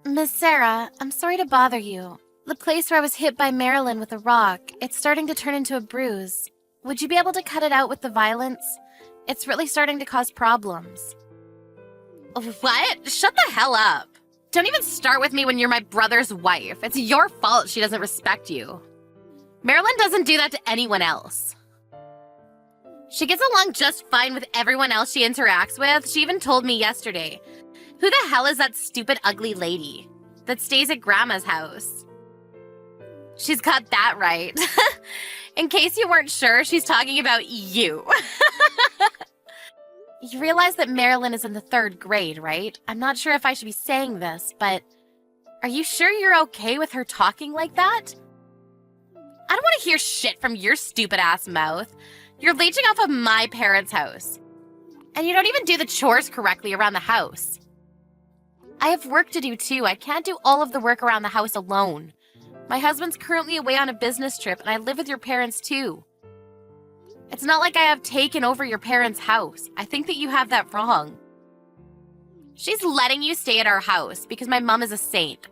Miss Sarah, I'm sorry to bother you. The place where I was hit by Marilyn with a rock, it's starting to turn into a bruise. Would you be able to cut it out with the violence? It's really starting to cause problems. What? Shut the hell up. Don't even start with me when you're my brother's wife. It's your fault she doesn't respect you. Marilyn doesn't do that to anyone else. She gets along just fine with everyone else she interacts with. She even told me yesterday. Who the hell is that stupid ugly lady that stays at Grandma's house? She's got that right. In case you weren't sure, she's talking about you. You realize that Marilyn is in the 3rd grade, right? I'm not sure if I should be saying this, but are you sure you're okay with her talking like that? I don't want to hear shit from your stupid-ass mouth. You're leeching off of my parents' house. And you don't even do the chores correctly around the house. I have work to do too. I can't do all of the work around the house alone. My husband's currently away on a business trip, and I live with your parents too. It's not like I have taken over your parents' house. I think that you have that wrong. She's letting you stay at our house because my mom is a saint.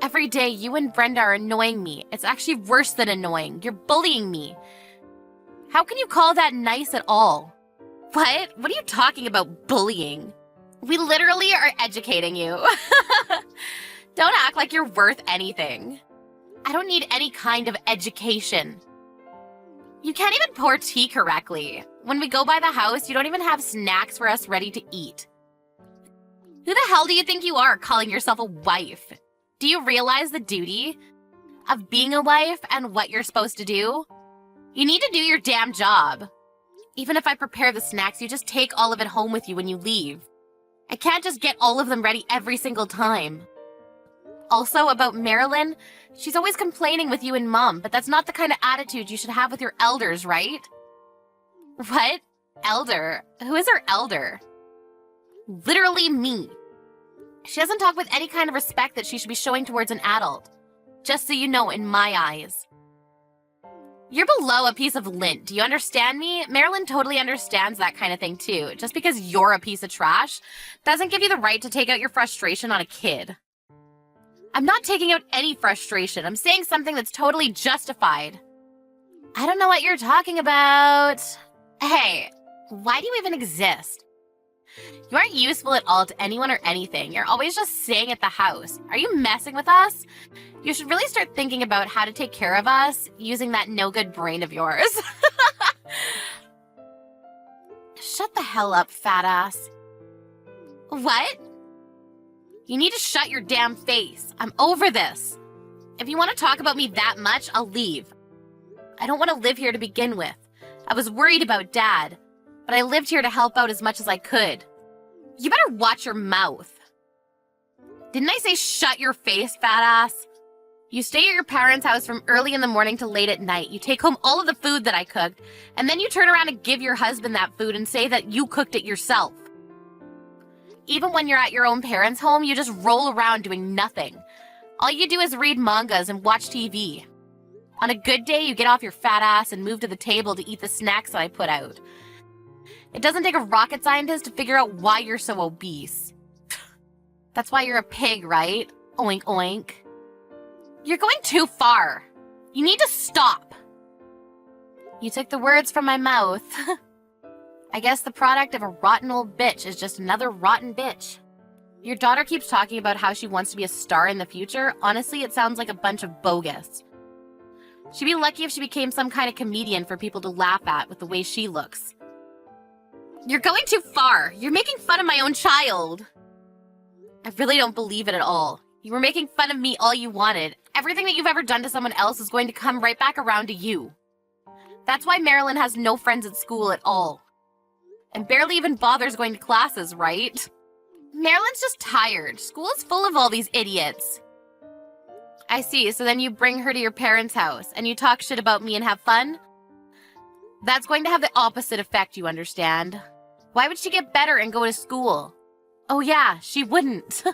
Every day, you and Brenda are annoying me. It's actually worse than annoying. You're bullying me. How can you call that nice at all? What? What are you talking about, bullying? We literally are educating you. Don't act like you're worth anything. I don't need any kind of education. You can't even pour tea correctly. When we go by the house, you don't even have snacks for us ready to eat. Who the hell do you think you are calling yourself a wife? Do you realize the duty of being a wife and what you're supposed to do? You need to do your damn job. Even if I prepare the snacks, you just take all of it home with you when you leave. I can't just get all of them ready every single time. Also, about Marilyn, she's always complaining with you and Mom, but that's not the kind of attitude you should have with your elders, right? What? Elder? Who is her elder? Literally me. She doesn't talk with any kind of respect that she should be showing towards an adult. Just so you know, in my eyes. You're below a piece of lint. Do you understand me? Marilyn totally understands that kind of thing too. Just because you're a piece of trash doesn't give you the right to take out your frustration on a kid. I'm not taking out any frustration. I'm saying something that's totally justified. I don't know what you're talking about. Hey, why do you even exist? You aren't useful at all to anyone or anything. You're always just staying at the house. Are you messing with us? You should really start thinking about how to take care of us using that no-good brain of yours. Shut the hell up, fat ass. What? You need to shut your damn face. I'm over this. If you want to talk about me that much, I'll leave. I don't want to live here to begin with. I was worried about Dad, but I lived here to help out as much as I could. You better watch your mouth. Didn't I say shut your face, fat ass? You stay at your parents' house from early in the morning to late at night. You take home all of the food that I cooked, and then you turn around and give your husband that food and say that you cooked it yourself. Even when you're at your own parents' home, you just roll around doing nothing. All you do is read mangas and watch TV. On a good day, you get off your fat ass and move to the table to eat the snacks that I put out. It doesn't take a rocket scientist to figure out why you're so obese. That's why you're a pig, right? Oink oink. You're going too far. You need to stop. You took the words from my mouth. I guess the product of a rotten old bitch is just another rotten bitch. Your daughter keeps talking about how she wants to be a star in the future. Honestly, it sounds like a bunch of bogus. She'd be lucky if she became some kind of comedian for people to laugh at with the way she looks. You're going too far. You're making fun of my own child. I really don't believe it at all. You were making fun of me all you wanted. Everything that you've ever done to someone else is going to come right back around to you. That's why Marilyn has no friends at school at all. And barely even bothers going to classes, right? Marilyn's just tired. School is full of all these idiots. I see, so then you bring her to your parents' house and you talk shit about me and have fun? That's going to have the opposite effect, you understand? Why would she get better and go to school? Oh yeah, she wouldn't.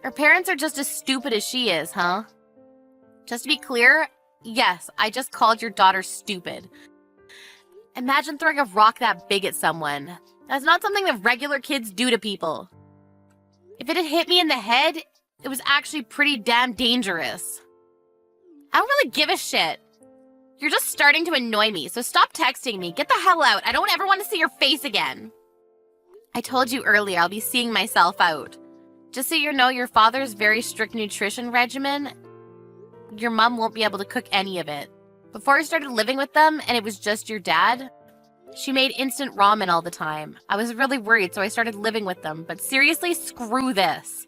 Her parents are just as stupid as she is, huh? Just to be clear, yes, I just called your daughter stupid. Imagine throwing a rock that big at someone. That's not something that regular kids do to people. If it had hit me in the head, it was actually pretty damn dangerous. I don't really give a shit. You're just starting to annoy me, so stop texting me. Get the hell out. I don't ever want to see your face again. I told you earlier I'll be seeing myself out. Just so you know, your father's very strict nutrition regimen, your mom won't be able to cook any of it. Before I started living with them and it was just your dad, she made instant ramen all the time. I was really worried, so I started living with them. But seriously, screw this.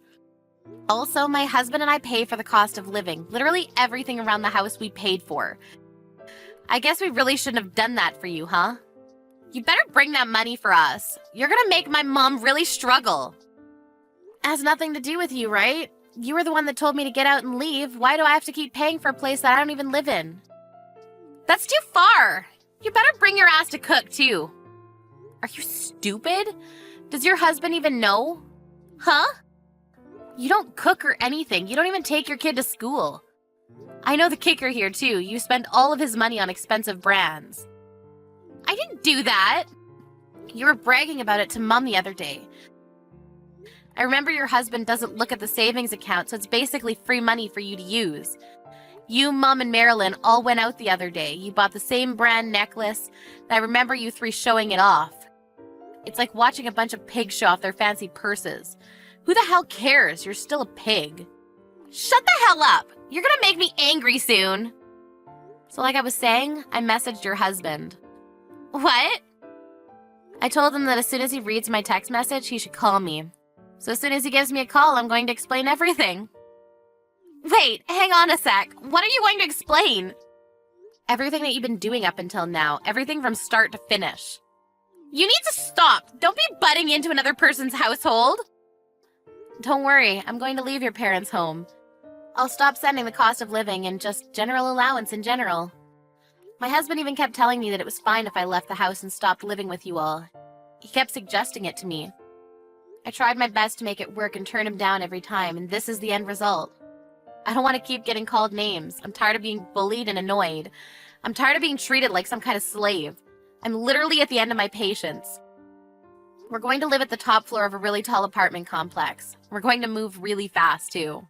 Also, my husband and I pay for the cost of living. Literally everything around the house we paid for. I guess we really shouldn't have done that for you, huh? You better bring that money for us. You're gonna make my mom really struggle. It has nothing to do with you, right? You were the one that told me to get out and leave. Why do I have to keep paying for a place that I don't even live in? That's too far. You better bring your ass to cook, too. Are you stupid? Does your husband even know? Huh? You don't cook or anything. You don't even take your kid to school. I know the kicker here, too. You spend all of his money on expensive brands. I didn't do that. You were bragging about it to Mom the other day. I remember your husband doesn't look at the savings account, so it's basically free money for you to use. You, Mom, and Marilyn all went out the other day. You bought the same brand necklace, and I remember you three showing it off. It's like watching a bunch of pigs show off their fancy purses. Who the hell cares? You're still a pig. Shut the hell up! You're gonna make me angry soon. So like I was saying, I messaged your husband. What? I told him that as soon as he reads my text message, he should call me. So as soon as he gives me a call, I'm going to explain everything. Wait, hang on a sec. What are you going to explain? Everything that you've been doing up until now. Everything from start to finish. You need to stop. Don't be butting into another person's household. Don't worry, I'm going to leave your parents' home. I'll stop sending the cost of living and just general allowance in general. My husband even kept telling me that it was fine if I left the house and stopped living with you all. He kept suggesting it to me. I tried my best to make it work and turn him down every time, and this is the end result. I don't want to keep getting called names. I'm tired of being bullied and annoyed. I'm tired of being treated like some kind of slave. I'm literally at the end of my patience. We're going to live at the top floor of a really tall apartment complex. We're going to move really fast, too.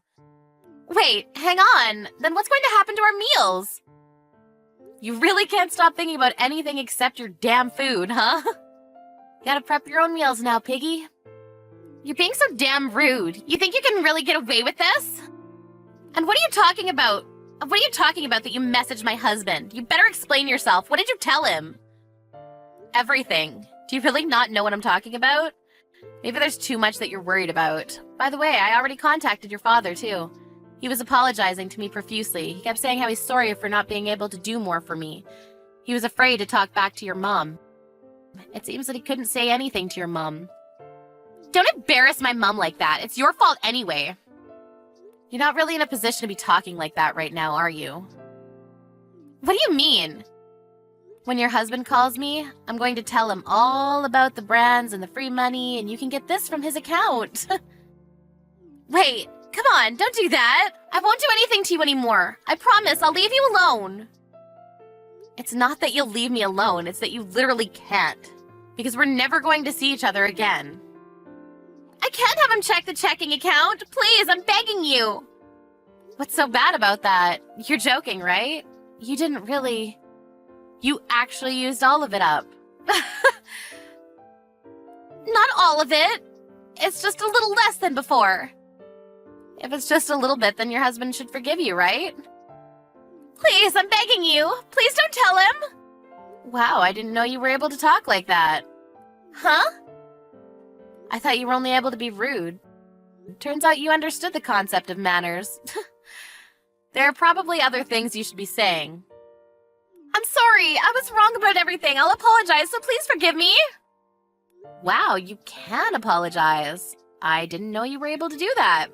Wait, hang on. Then what's going to happen to our meals? You really can't stop thinking about anything except your damn food, huh? You gotta prep your own meals now, piggy. You're being so damn rude. You think you can really get away with this? And what are you talking about? What are you talking about that you messaged my husband? You better explain yourself. What did you tell him? Everything. Do you really not know what I'm talking about? Maybe there's too much that you're worried about. By the way, I already contacted your father, too. He was apologizing to me profusely. He kept saying how he's sorry for not being able to do more for me. He was afraid to talk back to your mom. It seems that he couldn't say anything to your mom. Don't embarrass my mom like that. It's your fault anyway. You're not really in a position to be talking like that right now, are you? What do you mean? When your husband calls me, I'm going to tell him all about the brands and the free money, and you can get this from his account. Wait, come on, don't do that. I won't do anything to you anymore. I promise, I'll leave you alone. It's not that you'll leave me alone, it's that you literally can't. Because we're never going to see each other again. I can't have him check the checking account. Please, I'm begging you. What's so bad about that? You're joking, right? You didn't really... You actually used all of it up. Not all of it. It's just a little less than before. If it's just a little bit, then your husband should forgive you, right? Please, I'm begging you. Please don't tell him. Wow, I didn't know you were able to talk like that. Huh? I thought you were only able to be rude. Turns out you understood the concept of manners. There are probably other things you should be saying. I'm sorry, I was wrong about everything. I'll apologize, so please forgive me. Wow, you can apologize. I didn't know you were able to do that.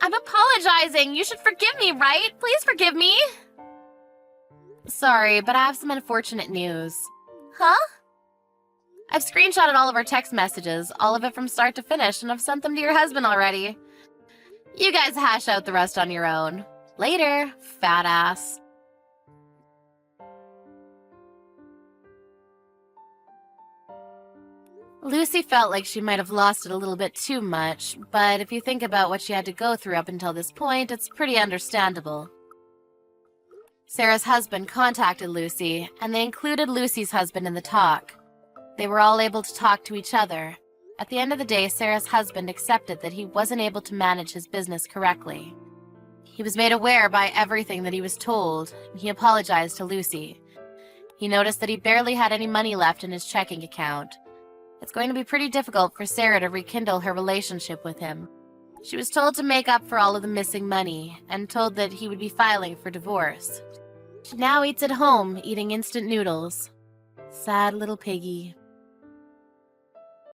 I'm apologizing. You should forgive me, right? Please forgive me. Sorry, but I have some unfortunate news. Huh? I've screenshotted all of our text messages, all of it from start to finish, and I've sent them to your husband already. You guys hash out the rest on your own. Later, fat ass. Lucy felt like she might have lost it a little bit too much, but if you think about what she had to go through up until this point, it's pretty understandable. Sarah's husband contacted Lucy, and they included Lucy's husband in the talk. They were all able to talk to each other. At the end of the day, Sarah's husband accepted that he wasn't able to manage his business correctly. He was made aware by everything that he was told, and he apologized to Lucy. He noticed that he barely had any money left in his checking account. It's going to be pretty difficult for Sarah to rekindle her relationship with him. She was told to make up for all of the missing money, and told that he would be filing for divorce. She now eats at home, eating instant noodles. Sad little piggy.